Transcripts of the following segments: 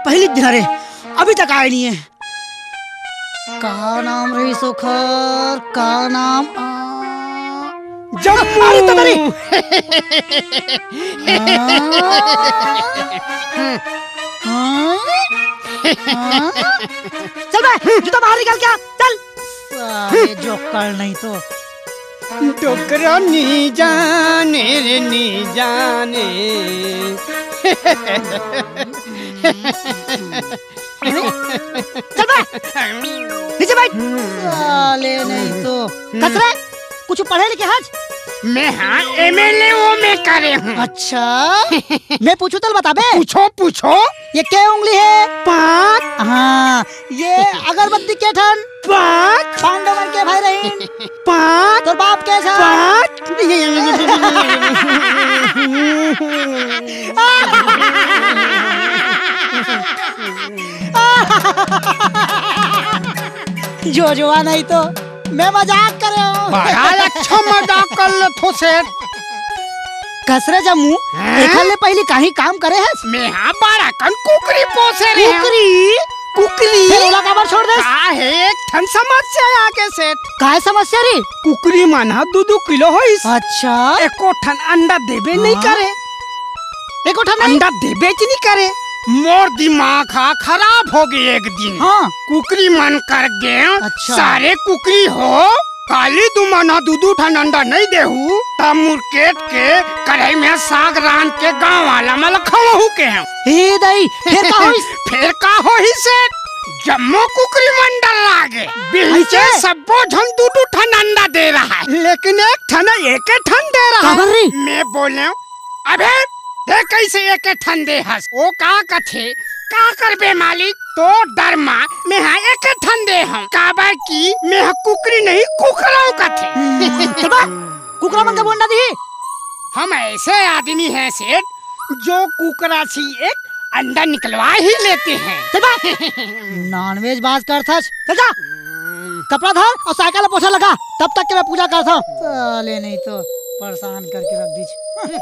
पहली दिन रे अभी तक आए नहीं है। का नाम रही सोखर, का नाम जम्मू। अरे तो तेरी चल बे जूता बाहर निकाल क्या चल। साले जोकर नहीं तो डोकरा नी जाने रे नी जाने। चल बे नीचे बैठ। साले नहीं तो कसरे कुछ पढ़े लिखे आज? मैं हाँ एमएलए वो मैं करे हूँ। अच्छा मैं पूछू तो बता बे। पूछो पूछो। ये क्या उंगली है? 5। हाँ ये अगरबत्ती के ठन 5। पांडवन के भाई रहीन 5। तो बाप कैसा 5। जो नहीं तो मैं मजाक कर रहा हूँ। बड़ा अच्छा मजाक कर ले थो सेठ। कसरे जम्मू देखले पहले कहीं काम करे है? मैं हाँ बड़ा कन कुकरी पोसे रे। कुकरी कुकरी फिर ओला काबर छोड़ दे? का है एक ठन समस्या आगे सेठ। काय समस्या रे? कुकरी माना 2-2 किलो होइस। अच्छा एको ठन अंडा देबे नहीं करे। एको ठन अंडा देबे नहीं करे। मोर दिमाग खराब हो गई एक दिन। हाँ कुकरी मन कर गए। अच्छा। सारे कुकरी हो काली दुमाना 2-2 ठन अंडा नहीं देहू तब मुर्केट के कढ़ाई में साग रान के गाँव वाला मल खड़हू के हैं। हे दई फिर का होइस? फिर का होई से जम्मो कुकरी मंडल लागे बीचे सबो झन 2-2 ठन अंडा दे रहा है लेकिन एक ठन एक ठन दे रहा है। मैं बोले अबे देख कैसे एक ठन दे हस वो का कथे का करबे मालिक तो डर माँ मैं हाँ एक ठन दे हूँ काबा की मैं हाँ कुकरी नहीं कुकराऊ कथे। कुकरा मन का बोंडा दी। हम ऐसे आदमी हैं सेठ जो कुकरा से एक अंडा निकलवा ही लेते हैं। नॉनवेज बात कर था चल जा कपड़ा धर और साइकिल पोछा लगा तब तक के मैं पूजा करता हूँ। साले नहीं तो परेशान करके रख दीजिए।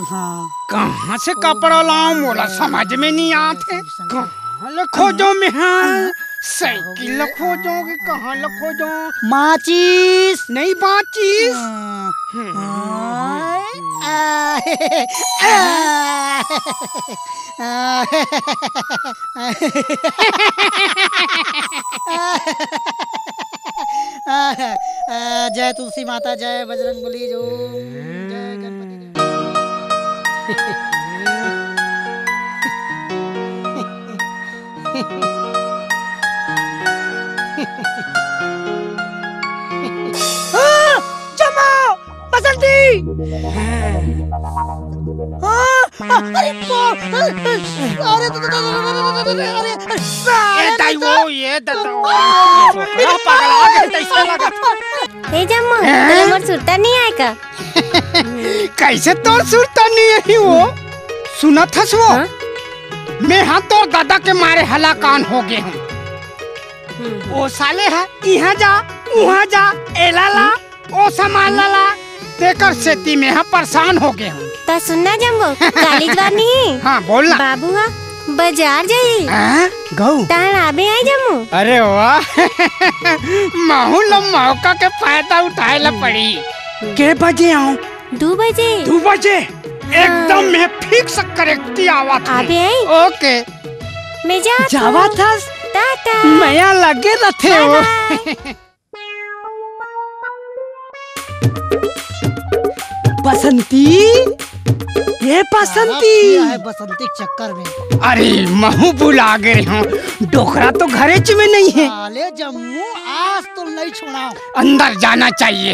हाँ कहाँ से कपड़ा लाऊं मोला समझ में नहीं आते। कहाँ खोजो मैं हाँ साइकिल खोजोगे कहाँ खोजो? माचिस नहीं माचिस। जय तुलसी माता जय बजरंगबली जो जय गणपति जमा बसंती। हे जम्मू तेरे मोर सुरता नहीं आए का? कैसे तो सुरता नहीं है वो सुना था वो हाँ? मैं हाँ तो दादा के मारे हलाकान हो गए हूँ। ओ साले है यहाँ जा वहाँ जा एलाला ओ सामान लाला देकर सेती में हाँ परेशान हो गए हूँ। तो सुनना जम्मू कॉलेज बार नहीं। हाँ बोलना बाबू हाँ बाजार जाई गऊ तान आबे आई जम्मू। अरे वाह महू लो मौका के फायदा उठाए ला पड़ी। के बजे आऊँ? 2 बजे। 2 बजे एकदम मैं फिक्स करेक्ट आवा था। आबे आई? ओके मैं जावा था टाटा मैं लगे रथे हो। बसंती ये बसंती है बसंती चक्कर में। अरे महू बुला गए हूँ डोकरा तो घरे च में नहीं है। साले जम्मू आज तो नहीं छोड़ा अंदर जाना चाहिए।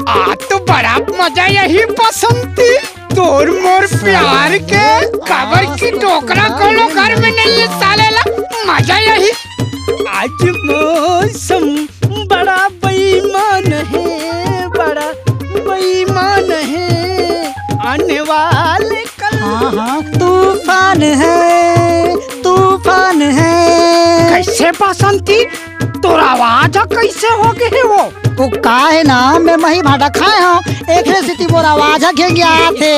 आज तो बड़ा मजा यही बसंती तोर मोर प्यार के कबर की टोकरा कोनो घर में नहीं है साले ला मजा यही। आज मौसम बड़ा बेईमान है बड़ा बेईमान है आने वाले कल। हाँ तूफान है तूफान कैसे बसंती तोरा आवाज कैसे हो गए वो का है ना मैं मही भाटा खाए हूँ एक रेसिटी मोर आवाज घें गया थे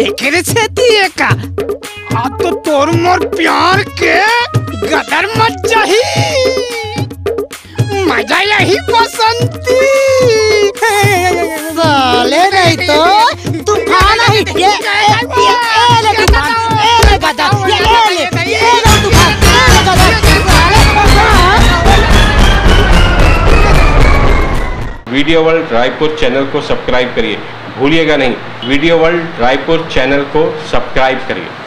एक रेसिटी का आ तो तोर मोर प्यार के गदर मत जाही मजा यही बसंती साले नहीं तो तूफान ही ये ले तूफान ले गदा ये ले तूफान ले गदा वीडियो वर्ल्ड रायपुर चैनल को सब्सक्राइब करिए, भूलिएगा नहीं वीडियो वर्ल्ड रायपुर चैनल को सब्सक्राइब करिए।